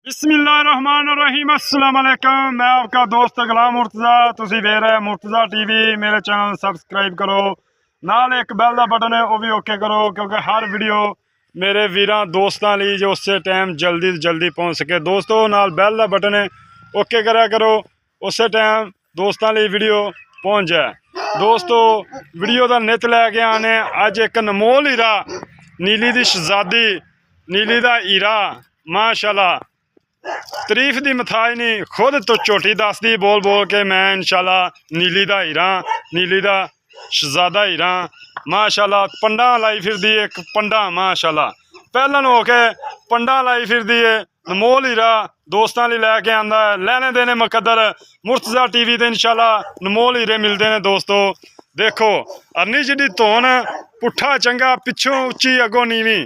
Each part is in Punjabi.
बिस्मिल्लाहिर्रहमानिर्रहीम अस्सलाम वालेकुम। मैं आपका दोस्त गुलाम मुर्तज़ा। तुसी वेख रहे मुर्तज़ा टीवी। मेरे चैनल सबसक्राइब करो, नाल एक बैल का बटन है वह भी ओके करो, क्योंकि हर वीडियो मेरे वीरां दोस्तां लई जो उस टाइम जल्दी तो जल्दी पहुँच सके। दोस्तों नाल बैल का बटन है ओके करा करो, उस टाइम दोस्तां लई वीडियो पहुँच जाए। दोस्तों वीडियो का नित लैके आने अज एक अनमोल हीरा नीली दी शहजादी, नीली दा हीरा माशाल्लाह तारीफ की मथाई नहीं, खुद तो झोटी दसदी बोल बोल के मैं इंशाल्लाह नीली दा हीरा, नीली दा शहजादा हीरा माशाल्लाह। पंडा लाई फिरदी एक पंडा माशाल्लाह, पहलन हो के पंडा लाई फिरदी है। अनमोल हीरा दोस्तों लिए लैके आंदा है, लैने देने मुकद्दर मुर्तज़ा टीवी ते इंशाल्लाह अनमोल हीरे मिलते हैं। दोस्तों देखो अरनी जिहड़ी धोन, पुट्ठा चंगा पिछों उच्ची अगों नीवी,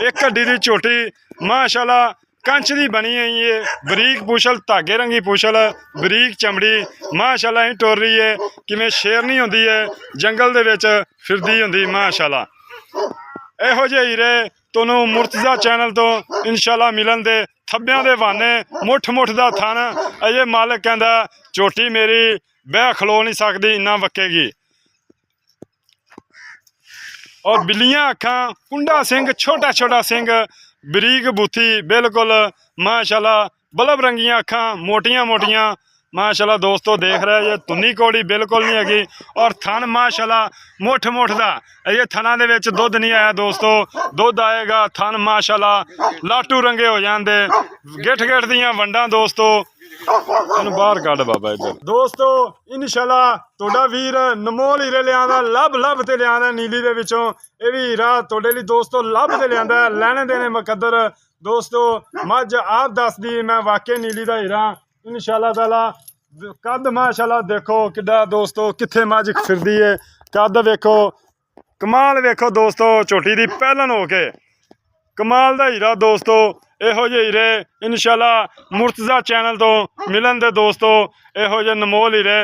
एक हड्डी दी झोटी माशाल्लाह कंच दी बनी हुई है। बरीक पूछल, धागे रंगी पूछल, बरीक चमड़ी माशाल्लाह ही टुर रही है, किवें शेरनी होंदी है जंगल दे विच फिरदी होंदी माशाल्लाह। इहो जे हीरे तुहानूं मुर्तज़ा चैनल तो इंशाल्लाह मिलन दे। थब्बियां दे बहाने मुठ मुठ दा थन, अजे मालिक कहंदा झोटी मेरी बह खलो नहीं सकदी, इन्ना वक्केगी। और बिल्लियां अखां, कुंडा सिंह, छोटा छोटा सिंह, बरीक बूथी बिल्कुल माशाल्लाह, बल्ब रंगियां अखां, मोटियां मोटियां माशाल्लाह। दोस्तों देख रहे ये तुन्नी कौड़ी बिल्कुल नहीं हैगी, और थन माशाल्लाह मुठ मुठ दा, ये थना दे विच दुध नहीं आया दोस्तों, दुध आएगा। थन माशाल्लाह लाटू रंगे हो जाते, गिठ गिठ दियां वंडां दोस्तों। बाहर कड़ बाबा इधर। दोस्तों इंशाल्लाह तुहाडा वीर अनमोल हीरे लिया, लभ लभ ते लिया नीली दे विचों, ये भी हीरा तुहाडे लई दोस्तों लभ ते लिया, लैने देने मुकद्दर। दोस्तों मझ आप दसदी मैं वाकई नीली दा हीरा इंशाल्लाह ताला। कद माशाल्लाह देखो किड्डा दोस्तों, कित्थे मझ फिरदी है, कद वेखो कमाल वेखो दोस्तों, झोटी दी पहलन हो के कमाल दा हीरा। दोस्तों इहो जे हीरे इंशाल्लाह मुर्तज़ा चैनल तो मिलन दे दोस्तों, इहो जे अनमोल हीरे।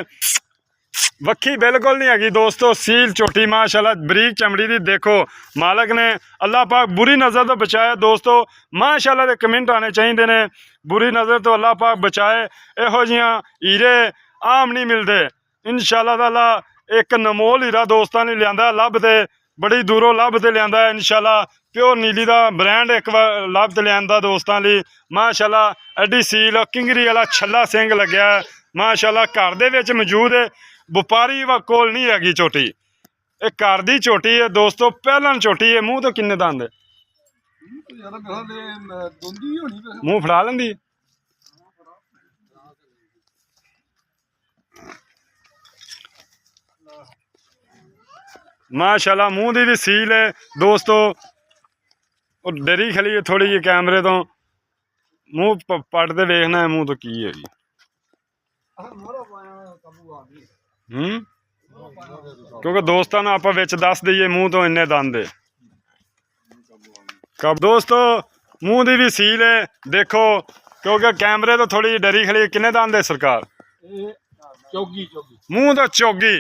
वक्खी बिल्कुल नहीं हैगी दोस्तों, सील झोटी माशाल्लाह बरीक चमड़ी दी। देखो मालक ने अल्लाह पाक बुरी नज़र तो बचाए दोस्तों, माशाल्लाह दे कमेंट आने चाहिए ने, बुरी नज़र तो अल्लाह पाक बचाए। इहो जिहां हीरे आम नहीं मिलते इंशाल्लाह ताला। एक अनमोल हीरा दोस्तों ने लिया लभ ते, बड़ी दूरों लभ ते लिया इंशाल्लाह। प्योर नीली दा ब्रांड एक लभ ते लिया दोस्तों लिए माशाल्लाह। एडी सील किंगरी वाला छला सिंग लग्या माशाल्लाह, घर दे विच मौजूद है, व्यापारी कोल नहीं हैगी झोटी, एक घर दी झोटी है दोस्तों, पहलन झोटी है। मूँह तो किन्ने दंद है, मूँह फड़ा लेंदी माशाल्लाह। मूँह दी भी सील है दोस्तों, और डरी खली है थोड़ी जी कैमरे तो, मूँह पट ते वेखना है मूँह तो की है। क्योंकि दोस्तों ने आप विच दस दईए मूँह तो इन्ने दंद है। कब दोस्तों मूँह दी भी सील है देखो, क्योंकि कैमरे तो थोड़ी डरी खली। किन्ने दंद है सरकार? मूँह तो चौगी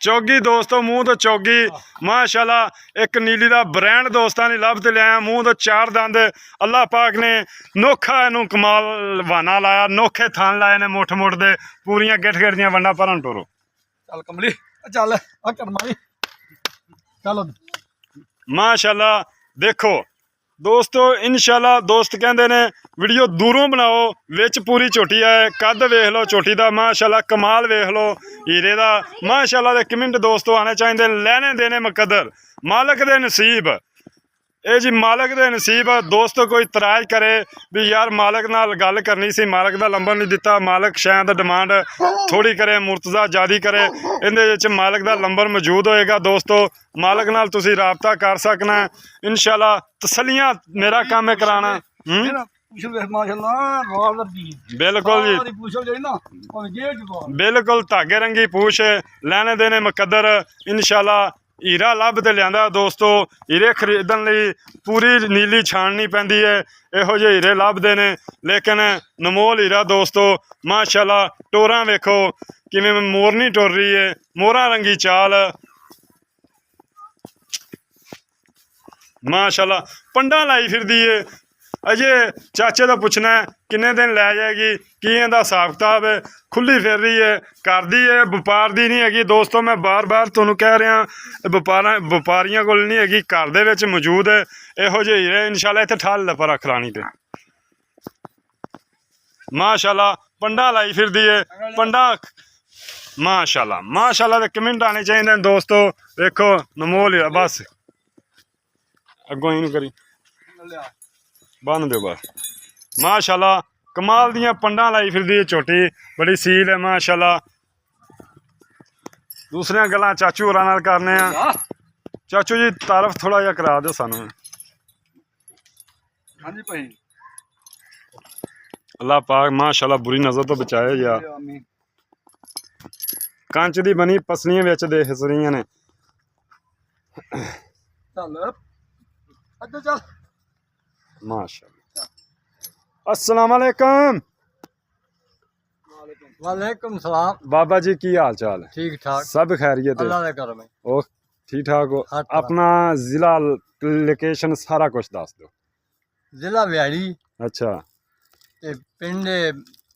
चौगी दोस्तों, मूँह तो चौगी माशाल्लाह। एक नीली दा ब्रांड दोस्तों ने लभ ते लिया, मूँह तो चार दंद। अल्लाह पाक ने नोखा इनू कमाल वाना लाया, नोखे थान लाए ने मुठ मुठ दे, पूरियां गिठ गिठ दियां वंडा भरन टुरो। चल कमली चल चलो माशाल्लाह। देखो दोस्तों इंशाल्लाह दोस्त कहते ने वीडियो दूरों बनाओ, विच पूरी झोटी आए, कद वेख लो झोटी दा माशाल्लाह, कमाल वेख लो हीरे दा माशाल्लाह। दे कमेंट दोस्तों आने चाहिए, लैने देने मुकद्दर मालक दे नसीब। ये जी मालक दे नसीब। दोस्तों कोई तराज करे भी यार मालक नाल गल करनी सी, मालक दा नंबर नहीं दिता, मालक शायद डिमांड थोड़ी करे, मुर्तज़ा ज़्यादा करे, इहदे विच मालक दा नंबर मौजूद होएगा दोस्तों, मालक नाल तुसी राबता कर सकना इंशाल्लाह। तसलियां मेरा काम है कराना। बिल्कुल जी बिल्कुल, धागे रंगी पूछ, लैने देने मुकद्दर इंशाल्लाह। हीरा लभ ते लिया दोस्तों, हीरे खरीदन लई पूरी नीली छाननी पैंदी है, इहो जे हीरे लभदे ने। लेकिन अनमोल हीरा दोस्तों माशाल्लाह, टोरां वेखो किवें मोरनी टुर रही है, मोहरा रंगी चाल माशाल्लाह। पंडा लाई फिरदी है ਅਜੇ ਚਾਚੇ ਦਾ ਪੁੱਛਣਾ ਹੈ ਕਿੰਨੇ ਦਿਨ ਲੈ ਜਾਏਗੀ, ਕੀ ਇਹਦਾ ਹਿਸਾਬ ਕਿਤਾਬ ਹੈ। ਖੁੱਲੀ ਫਿਰ ਰਹੀ ਹੈ, ਕਰਦੀ ਹੈ, ਵਪਾਰ ਦੀ ਨਹੀਂ ਹੈਗੀ ਦੋਸਤੋ। ਮੈਂ ਬਾਰ-ਬਾਰ ਤੁਹਾਨੂੰ ਕਹਿ ਰਿਹਾ ਵਪਾਰੀਆਂ ਕੋਲ ਨਹੀਂ ਹੈਗੀ, ਘਰ ਦੇ ਵਿੱਚ ਮੌਜੂਦ ਹੈ। ਇਹੋ ਜਿਹੀ ਹੈ ਇਨਸ਼ਾਅੱਲਾ। ਇੱਥੇ ਠਾਲ ਲੈ ਪਰ ਖਰਾਣੀ ਤੇ ਮਾਸ਼ਾਅੱਲਾ ਪੰਡਾ ਲਾਈ ਫਿਰਦੀ ਹੈ। ਪੰਡਾ ਮਾਸ਼ਾਅੱਲਾ ਮਾਸ਼ਾਅੱਲਾ ਦੇ ਕਮੈਂਟ ਆਣੇ ਚਾਹੀਦੇ ਨੇ ਦੋਸਤੋ। ਵੇਖੋ ਨਮੋਲ ਹੀ ਆ, ਬਸ ਅੱਗੋਂ ਇਹਨੂੰ ਕਰੀ ਬੰਨ ਦਿਓ ਬਸ। ਮਾਸ਼ਾਅੱਲਾ ਕਮਾਲ ਦੀਆਂ ਪੰਡਾਂ ਲਾਈ ਫਿਰਦੀ ਹੈ, ਝੋਟੀ ਬੜੀ ਸੀਲ ਹੈ ਮਾਸ਼ਾਅੱਲਾ। ਦੂਸਰੀਆਂ ਗੱਲਾਂ ਚਾਚੂ ਹੋਰਾਂ ਨਾਲ ਕਰਨੇ ਆ। ਚਾਚੂ ਜੀ ਤਾਰਫ ਥੋੜਾ ਜਿਹਾ ਕਰਾ ਦਿਓ ਸਾਨੂੰ। ਹਾਂਜੀ ਭਾਈ। ਅੱਲਾਹ ਪਾਕ ਮਾਸ਼ਾਅੱਲਾ ਬੁਰੀ ਨਜ਼ਰ ਤੋਂ ਬਚਾਏ ਯਾਰ। ਕੰਚ ਦੀ ਬਣੀ ਪਸਲੀਆਂ ਵਿੱਚ ਦੇਖ ਰਹੀਆਂ ਨੇ। ਚੱਲ ਅੱਗੇ ਚੱਲ। माशाल्लाह। अस्सलाम वालेकुम। वालेकुम सलाम। बाबा जी की हाल चाल है? ठीक ठाक सब खैरियत है? अल्लाह दे करम है। ओ ठीक ठाक हो? हर तरह। अपना जिला लोकेशन सारा कुछ दस दो। जिला व्याली अच्छा ते पिंड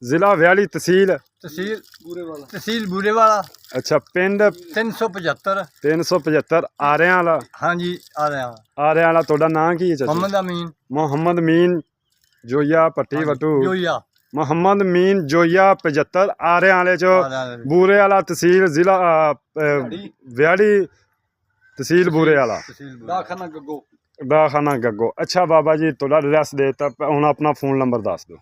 जिला व्याली तहसील तहसील बूरेवाला। अच्छा पिंड 375। 375 आरियां वाला। हाँ जी आ रहे हैं। आरियां वाला ਤੁਹਾਡਾ ਨਾਂ ਕੀ ਹੈ ਚਾਚਾ? मोहम्मद अमीन मोहम्मद मीन जोया पट्टी वटू। जोया मोहम्मद मीन जोया 75 आरियां वाले चो बूरे वाला तहसील जिला व्याली तहसील बूरे वाला दाखना गगो। दाखाना गग्गो। अच्छा बाबा जी ਤੁਹਾਡਾ ਐਡਰੈਸ ਦੇ ਦਿੱਤਾ, ਹੁਣ ਆਪਣਾ ਫੋਨ ਨੰਬਰ ਦੱਸ ਦਿਓ।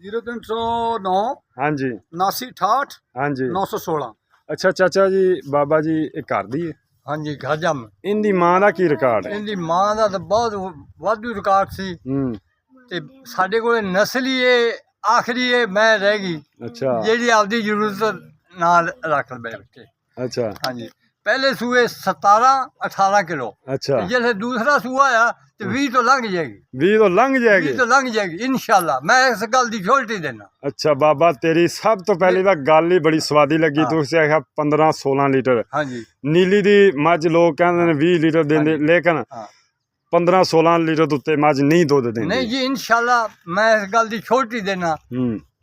0309 हाँ जी 7968 हाँ जी 916। अच्छा चाचा जी बाबा जी ਇਹ ਘਰ ਦੀ ਹੈ? हाँ जी खाजम। ਇਹਦੀ ਮਾਂ ਦਾ ਕੀ ਰਿਕਾਰਡ ਹੈ? ਇਹਦੀ ਮਾਂ ਦਾ ਤਾਂ ਬਹੁਤ ਵਾਧੂ ਰਿਕਾਰਡ ਸੀ ਤੇ ਸਾਡੇ ਕੋਲ ਨਸਲ ਹੀ ਇਹ ਆਖਰੀ ਇਹ ਮੈਂ ਰਹਿ ਗਈ ਅੱਛਾ ਜਿਹੜੀ ਆਪਦੀ ਜ਼ਰੂਰਤ ਨਾਲ ਰੱਖ ਬੈਠੇ। ਅੱਛਾ ਹਾਂਜੀ ਪਹਿਲੇ ਸੂਏ 17-18 ਕਿਲੋ। ਅੱਛਾ ਜੇ ਦੂਸਰਾ ਸੂਆ ਆ ਤੇ 20 ਤੋਂ ਲੰਘ ਜਾਏਗੀ। 20 ਤੋਂ ਲੰਘ 20 ਜਾਏਗੀ? ਤੋਂ ਲੰਘ ਜਾਏਗੀ ਇਨਸ਼ਾਅੱਲਾ। ਮੈਂ ਇਸ ਗੱਲ ਦੀ ਛੋਟੀ ਦੇਣਾ। ਅੱਛਾ ਬਾਬਾ ਤੇਰੀ ਸਭ ਤੋਂ ਪਹਿਲੀ ਤਾਂ ਗੱਲ ਹੀ ਬੜੀ ਸਵਾਦੀ ਲੱਗੀ। ਤੁਸੀਂ ਆਖਿਆ 15-16 ਲੀਟਰ। ਹਾਂਜੀ ਨੀਲੀ ਦੀ ਮੱਝ ਲੋਕ ਕਹਿੰਦੇ ਨੇ 20 ਲੀਟਰ ਦਿੰਦੇ, ਲੇਕਿਨ ਹਾਂ 15-16 ਲੀਟਰ ਤੋਂ ਉੱਤੇ ਮੱਝ ਨਹੀਂ ਦੁੱਧ ਦਿੰਦੀ। ਨਹੀਂ ਜੀ ਇਨਸ਼ਾਅੱਲਾ ਮੈਂ ਇਸ ਗੱਲ ਦੀ ਛੋਟੀ ਦੇਣਾ।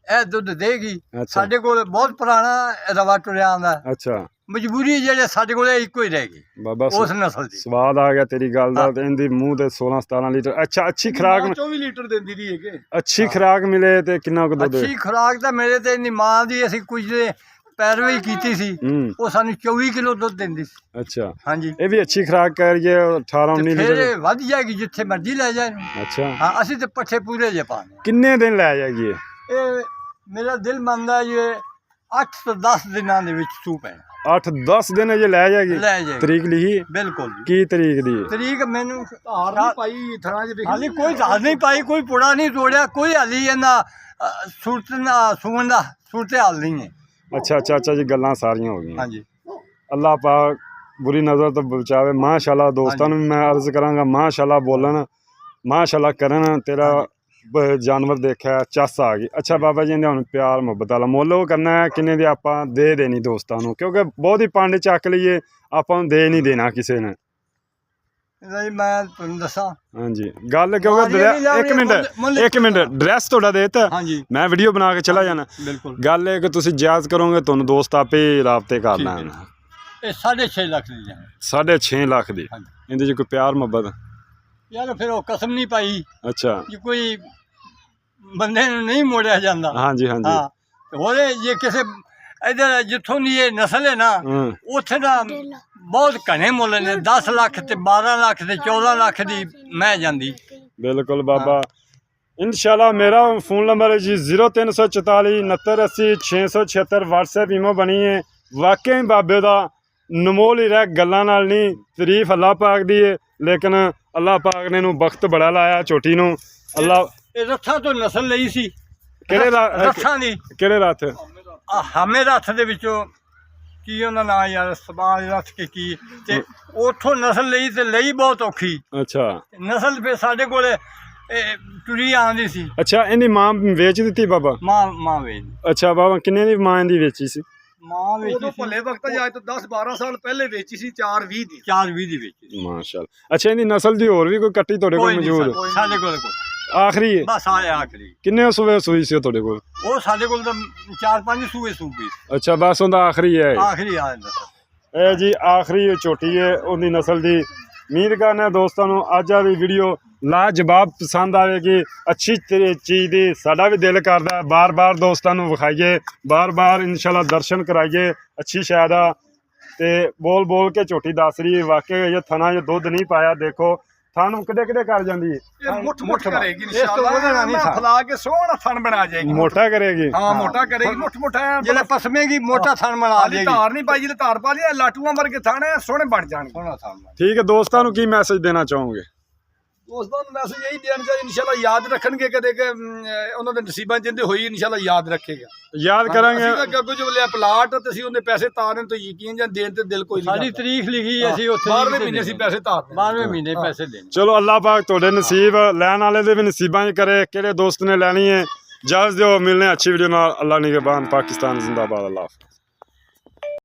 ਇਹ ਦੁੱਧ ਦੇਗੀ। ਅੱਛਾ। ਸਾਡੇ ਕੋਲ ਬਹੁਤ ਪੁਰਾਣਾ ਰਵਾ ਟੁਰਿਆ ਆਉਂਦਾ। ਅੱਛਾ ਮਜਬੂਰੀ ਜਿਹੜੇ ਸਾਡੇ ਕੋਲ ਇੱਕੋ ਹੀ ਰਹਿ ਗਈ ਬਾਬਾ ਉਸ ਨਸਲ ਦੀ। ਸਵਾਦ ਆ ਗਿਆ ਤੇਰੀ ਗੱਲ ਦਾ। ਤੇ ਇਹਦੀ ਮੂੰਹ ਤੇ 16-17 ਲੀਟਰ। ਅੱਛਾ ਅੱਛੀ ਖੁਰਾਕ 24 ਲੀਟਰ ਦਿੰਦੀ ਰਹੀ ਹੈਗੇ। ਅੱਛੀ ਖੁਰਾਕ ਮਿਲੇ ਤੇ ਕਿੰਨਾ ਕੁ ਦੁੱਧ? ਅੱਛੀ ਖੁਰਾਕ ਤਾਂ ਮੇਰੇ ਤੇ ਇੰਨੀ ਮਾਂ ਦੀ ਅਸੀਂ ਕੁਝ ਪੈਰਵੀ ਕੀਤੀ ਸੀ। ਉਹ ਸਾਨੂੰ 24 ਕਿਲੋ ਦੁੱਧ ਦਿੰਦੀ ਸੀ। ਅੱਛਾ ਹਾਂਜੀ ਇਹ ਵੀ ਅੱਛੀ ਖੁਰਾਕ ਕਰੀਏ 18-19 ਫਿਰ ਲੀਟਰ। ਇਹ ਵੱਧ ਜਾਏਗੀ ਜਿੱਥੇ ਮਰਜ਼ੀ ਲੈ ਜਾਏ। ਅੱਛਾ ਹਾਂ ਅਸੀਂ ਤੇ ਪੱਠੇ ਪੂਰੇ ਜੇ ਪਾਣੇ। ਕਿੰਨੇ ਦਿਨ ਲੈ ਜਾਏਗੀ ਇਹ? ਇਹ ਮੇਰਾ ਦਿਲ ਮੰਨਦਾ ਜੀ 8 ਤੋਂ 10 ਦਿਨਾਂ ਦੇ ਵਿੱਚ ਸੂ ਪੈਣਾ। 8-10 ਦਿਨ ਜੇ ਲੈ ਜਾਏਗੀ? ਲੈ ਜਾਏਗੀ ਤਰੀਕ ਲਿਖੀ? ਬਿਲਕੁਲ ਜੀ। ਕੀ ਤਰੀਕ ਦੀ ਹੈ? ਤਰੀਕ ਮੈਨੂੰ ਧਾਰ ਨਹੀਂ ਪਾਈ ਥਾਂ ਚ। ਹਾਲੀ ਕੋਈ ਧਾਰ ਨਹੀਂ ਪਾਈ, ਕੋਈ ਪੁੜਾ ਨਹੀਂ ਤੋੜਿਆ, ਕੋਈ ਹਾਲੀ ਇਹਨਾਂ ਸੂਰਤ ਸੂਣ ਦਾ ਸੂਰਤ ਹਾਲ ਨਹੀਂ ਹੈ। ਅੱਛਾ ਚਾਚਾ ਜੀ ਗੱਲਾਂ ਸਾਰੀਆਂ ਹੋ ਗਈਆਂ। ਹਾਂਜੀ ਅੱਲਾਹ ਪਾਕ ਬੁਰੀ ਨਜ਼ਰ ਤੋਂ ਬਚਾਵੇ। ਮਾਸ਼ਾਅੱਲਾ ਦੋਸਤਾਂ ਨੂੰ ਵੀ ਮੈਂ ਅਰਜ਼ ਕਰਾਂਗਾ ਮਾਸ਼ਾਅੱਲਾ ਬੋਲਣ, ਮਾਸ਼ਾਅੱਲਾ ਕਰਨ। ਤੇਰਾ ਜਾਨਵਰ ਦੇਖਿਆ ਚੱਸ ਆ ਗਈ। ਅੱਛਾ ਬਾਬਾ ਜੀ ਨੇ ਹੁਣ ਪਿਆਰ ਮੁਹੱਬਤ ਵਾਲਾ ਮੁੱਲ ਉਹ ਕਰਨਾ ਹੈ ਕਿੰਨੇ ਦੇ ਆਪਾਂ ਦੇ ਦੇਣੀ ਦੋਸਤਾਂ ਨੂੰ, ਕਿਉਂਕਿ ਬਹੁਤੀ ਪੰਡ ਚੱਕ ਲਈਏ ਆਪਾਂ ਨੂੰ ਦੇ ਨਹੀਂ ਦੇਣਾ ਕਿਸੇ ਨੇ। ਮੈਂ ਤੁਹਾਨੂੰ ਦੱਸਾਂ ਹਾਂਜੀ ਗੱਲ ਕਿਉਂਕਿ ਇੱਕ ਮਿੰਟ ਐਡਰੈਸ ਤੁਹਾਡਾ ਦੇ ਦਿੱਤਾ। ਹਾਂਜੀ ਮੈਂ ਵੀਡੀਓ ਬਣਾ ਕੇ ਚਲਾ ਜਾਣਾ। ਬਿਲਕੁਲ ਗੱਲ ਇਹ ਕਿ ਤੁਸੀਂ ਜਾਇਜ਼ ਕਰੋਗੇ ਤੁਹਾਨੂੰ ਦੋਸਤ ਆਪੇ ਰਾਬਤੇ ਕਰ ਲੈਣ। ਇਹ 6.5 ਲੱਖ ਦੀ ਜਾਨ। 6.5 ਲੱਖ ਦੀ? ਹਾਂਜੀ ਇਹਦੇ 'ਚ ਕੋਈ ਪਿਆਰ ਮੁਹੱਬਤ? ਯਾਰ ਫਿਰ ਉਹ ਕਸਮ ਨਹੀਂ ਪਾਈ। ਅੱਛਾ ਕਿ ਕੋਈ ਬੰਦੇ ਨੂੰ ਨਹੀਂ ਮੋੜਿਆ ਜਾਂਦਾ। ਹਾਂਜੀ ਹਾਂਜੀ ਹਾਂ ਹੋਰ ਜੇ ਕਿਸੇ ਇਧਰ ਜਿੱਥੋਂ ਦੀ ਇਹ ਨਸਲ ਹੈ ਨਾ ਉੱਥੇ ਦਾ ਬਹੁਤ ਘਣੇ ਮੁੱਲ ਨੇ। 10 ਲੱਖ ਤੇ 12 ਲੱਖ ਤੇ 14 ਲੱਖ ਦੀ ਮੈਂ ਜਾਂਦੀ। ਬਿਲਕੁਲ ਬਾਬਾ ਇਨਸ਼ਾਅੱਲਾ। ਮੇਰਾ ਫੋਨ ਨੰਬਰ ਹੈ ਜੀ 0344 6980 676। WhatsApp ਈਮੋ ਬਣੀ ਹੈ। ਵਾਕਈ ਬਾਬੇ ਦਾ ਨਮੋਲ ਹੀ ਰਹਿ ਗੱਲਾਂ ਨਾਲ ਨਹੀਂ। ਤਾਰੀਫ ਅੱਲਾਹ ਪਾਕ ਦੀ ਹੈ, ਲੇਕਿਨ ਅੱਲਾਹ ਪਾਕ ਨੇ ਨੂੰ ਬਖਤ ਬੜਾ ਲਾਇਆ ਝੋਟੀ ਨੂੰ। ਅੱਲਾਹ ਇਹ ਰੱਥਾਂ ਤੋਂ ਨਸਲ ਲਈ ਸੀ। ਕਿਹੜੇ ਰੱਥਾਂ ਦੀ? ਕਿਹੜੇ ਰੱਥ? ਹਾਮੇ ਰੱਥ ਦੇ ਵਿੱਚੋਂ ਕੀ ਉਹਨਾਂ ਨਾਂ ਯਾਰ ਸਬਾਜ ਰੱਥ ਕੇ ਕੀ ਤੇ ਉੱਥੋਂ ਨਸਲ ਲਈ ਤੇ ਲਈ ਬਹੁਤ ਔਖੀ। ਅੱਛਾ ਨਸਲ ਫਿਰ ਸਾਡੇ ਕੋਲ ਟੁਰੀ ਆਉਂਦੀ ਸੀ। ਅੱਛਾ ਇਹਦੀ ਮਾਂ ਵੇਚ ਦਿੱਤੀ ਬਾਬਾ? ਮਾਂ ਵੇਚ। ਅੱਛਾ ਬਾਬਾ ਕਿੰਨੇ ਦੀ ਮਾਂ ਇਹਦੀ ਵੇਚੀ ਸੀ? ਮਾਂ ਵੇਚੀ ਸੀ ਭੱਲੇ ਵਕਤ ਅੱਜ ਤੋਂ 10-12 ਸਾਲ ਪਹਿਲੇ ਵੇਚੀ ਸੀ 4-20 ਦੀ। 4-20 ਦੀ ਵੇਚੀ। ਮਾਸ਼ਾਅੱਲਾ। ਅੱਛਾ ਇਹਦੀ ਨਸਲ ਦੀ ਹੋਰ ਵੀ ਕੋਈ ਕੱਟੀ ਤੁਹਾਡੇ ਕੋਲ ਮੌਜੂਦ? ਸਾਡੇ ਕੋਲ ਕੋਈ। ਆਖਰੀ ਹੈ। ਬਸ ਆਇਆ ਆਖਰੀ। ਕਿੰਨੇ ਸੂਏ ਸੂਈ ਸੀ ਉਹ ਤੁਹਾਡੇ ਕੋਲ? ਉਹ ਸਾਡੇ ਕੋਲ ਤਾਂ 4-5 ਸੂਏ ਸੂਪੀ ਅੱਛਾ ਬਸ ਉਹਦਾ ਆਖਰੀ ਹੈ। ਆਖਰੀ ਆ ਨਸਲ। ਇਹ ਜੀ ਆਖਰੀ ਝੋਟੀ ਹੈ ਉਹਦੀ ਨਸਲ ਦੀ। ਉਮੀਦ ਕਰਨੇ ਦੋਸਤਾਂ ਨੂੰ ਅੱਜ ਵਾਲੀ ਵੀਡੀਓ ਲਾਜਵਾਬ ਪਸੰਦ ਆਵੇਗੀ। ਅੱਛੀ ਚੀਜ਼ ਦੀ ਸਾਡਾ ਵੀ ਦਿਲ ਕਰਦਾ ਬਾਰ-ਬਾਰ ਦੋਸਤਾਂ ਨੂੰ ਵਿਖਾਈਏ, ਬਾਰ-ਬਾਰ ਇਨਸ਼ਾਅੱਲਾ ਦਰਸ਼ਨ ਕਰਾਈਏ ਅੱਛੀ ਸ਼ੈ ਦਾ। ਤੇ ਬੋਲ ਬੋਲ ਕੇ ਝੋਟੀ ਦੱਸ ਰਹੀ ਹੈ ਵਾਕਿਆ ਇਹ ਥਣਾ ਜੇ ਦੁੱਧ ਨਹੀਂ ਪਾਇਆ। ਦੇਖੋ ਥਣ ਕਿੱਡੇ ਕਰ ਜਾਂਦੀ ਹੈ। ਇਹ ਮੁੱਠ ਕਰੇਗੀ ਇਸ ਤੋਂ ਉਹਦਾ ਇਨਸ਼ਾਅੱਲਾ। ਨਹੀਂ ਮੈਂ ਥਣ। ਫਲਾ ਕੇ ਸੋਹਣਾ ਥਣ ਬਣਾ ਜਾਏਗੀ। ਮੋਟਾ ਕਰੇਗੀ। ਹਾਂ ਮੋਟਾ ਕਰੇਗੀ ਮੁੱਠ ਐਂ ਜਿਹੜੇ ਪਸਮੇਗੀ ਮੋਟਾ ਥਣ ਬਣਾ ਹਾਲੀ ਦੇਗੀ। ਧਾਰ ਨਹੀਂ ਪਾਈ ਜਿਹਦੇ ਧਾਰ ਪਾ ਲਈ ਲਾਟੂਆਂ ਵਰਗੇ ਥਣ ਐ ਸੋਹਣੇ ਬਣ ਜਾਣਗੇ। ਸੋਹਣਾ ਥਣ ਬਣਾ। ਠੀਕ ਹੈ ਦੋਸਤਾਂ ਨੂੰ ਕੀ ਮੈਸੇਜ ਦੇਣਾ ਚਾਹੋਗੇ? ਦੋਸਤਾਂ ਨੂੰ ਮੈਸੇਜ ਇਹੀ ਦੇਣਾ ਚਾਹੀਦਾ ਇਨਸ਼ਾਅੱਲਾ ਯਾਦ ਰੱਖਣਗੇ ਕਦੇ ਕਿ ਉਹਨਾਂ ਦੇ ਨਸੀਬਾਂ ਜਿੰਦੇ ਹੋਈ ਇਨਸ਼ਾਅੱਲਾ ਯਾਦ ਰੱਖੇਗਾ। ਯਾਦ ਕਰਾਂਗੇ। ਅਸੀਂ ਤਾਂ ਅੱਗੋਂ ਜੋ ਲਿਆ ਪਲਾਟ ਤੇ ਅਸੀਂ ਉਹਦੇ ਪੈਸੇ ਤਾਰਨ ਤੋਂ ਯਕੀਨ ਜਾਂ ਦੇਣ ਤੇ ਦਿਲ ਕੋਈ ਨਹੀਂ ਸਾਡੀ ਕਰਦਾ। ਤਰੀਖ ਲਿਖੀ ਅਸੀਂ ਉੱਥੇ 12ਵੇਂ ਮਹੀਨੇ ਅਸੀਂ ਪੈਸੇ ਤਾਰਦੇ 12ਵੇਂ ਮਹੀਨੇ ਪੈਸੇ ਦੇਣੇ। ਚਲੋ ਅੱਲਾਹ ਪਾਕ ਤੁਹਾਡੇ ਨਸੀਬ ਲੈਣ ਵਾਲੇ ਦੇ ਵੀ ਨਸੀਬਾਂ 'ਚ ਕਰੇ। ਕਿਹੜੇ ਦੋਸਤ ਨੇ ਲੈਣੀ ਹੈ ਇਜਾਜ਼ਤ ਦਿਓ। ਮਿਲਨੇ ਅੱਛੀ ਵੀਡੀਓ ਨਾਲ। ਅੱਲਾਹ ਨਿਗहबान। पाकिस्तान जिंदाबाद। अल्लाह हाफ़िज़।